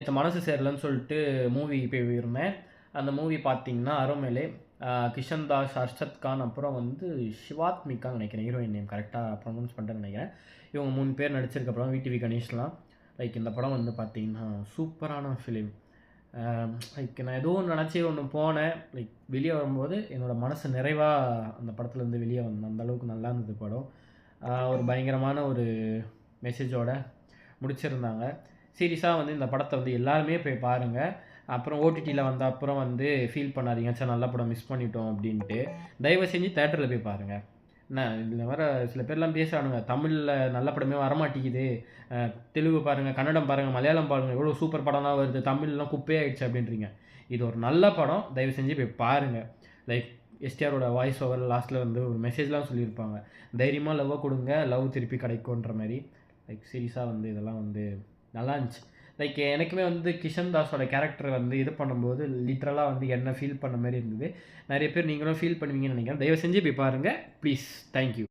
நேத்து மனசு சரியில்லன்னு சொல்லிட்டு மூவி போயிருந்தேன். அந்த மூவி பார்த்தீங்கன்னா, அரோமேலே. கிஷன் தாஸ், அர்ஷத் கான், அப்புறம் வந்து ஷிவாத்மிகான்னு நெனைக்கிறேன். ஹீரோயின் நேம் கரெக்ட்டா ப்ரொனவுன்ஸ் பண்ட்டேன்னு நெனைக்கிறேன். இவங்க 3 பேர் நடிச்சிருக்க படம் விடிவி கணேஷ்லாம். லைக் இந்த படம் வந்து பார்த்தீங்கன்னா, சூப்பரான ஃபிலிம். அ லைக் நான் ஏதோ ஒண்ணு நெனச்சு ஒண்ணு போனேன். லைக் வெளிய வரும்போது என்னோட மனசு நிறைவா அந்த படத்துலருந்து வெளிய வந்தேன். அந்த அளவுக்கு நல்லா இருந்தது படம். ஒரு பயங்கரமான ஒரு மெசேஜோட முடிச்சிருந்தாங்க. சீரியஸா வந்து இந்த படத்த வந்து எல்லாருமே போய் பாருங்க. அப்புறம் ஓடிடில வந்த அப்புறம் வந்து ஃபீல் பண்ணாதீங்க, ச்சே நல்ல படம் மிஸ் பண்ணிட்டோம் அப்டின்ட்டு. தயவு செஞ்சு தியேட்டர்ல போய் பாருங்க. என்ன இதில வேற சில பேர்லாம் பேசுறானுங்க, தமிழ்ல நல்ல படமே வரமாட்டேங்குது. அ தெலுங்கு பாருங்க, கன்னடம் பாருங்க, மலையாளம் பாருங்க, எவ்வளோ சூப்பர் படம்லாம் வருது. தமிழ்லாம் குப்பையாயிடுச்சு அப்டின்றீங்க. இது ஒரு நல்ல படம். தயவு செஞ்சு போய் பாருங்க. லைக் எஸ்டிஆரோட வாய்ஸ் ஓவர் லாஸ்ட்ல வந்து ஒரு மெசேஜ்லாம் சொல்லியிருப்பாங்க. தைரியமா லவ்வ குடுங்க, லவ் திருப்பி கிடைக்குன்ற மாரி. லைக் சீரியஸா வந்து இதெல்லாம் வந்து நல்லா இருந்துச்சு. லைக் எனக்குமே வந்து கிஷன் தாஸோட கேரக்டர் வந்து இது பண்ணும்போது லிட்டரலா வந்து என்ன ஃபீல் பண்ண மாரி இருந்தது. நெறைய பேர் நீங்களும் ஃபீல் பண்ணுவீங்கன்னு நெனைக்கிறேன். தயவு செஞ்சு போய் பாருங்க. ப்ளீஸ். Thank you.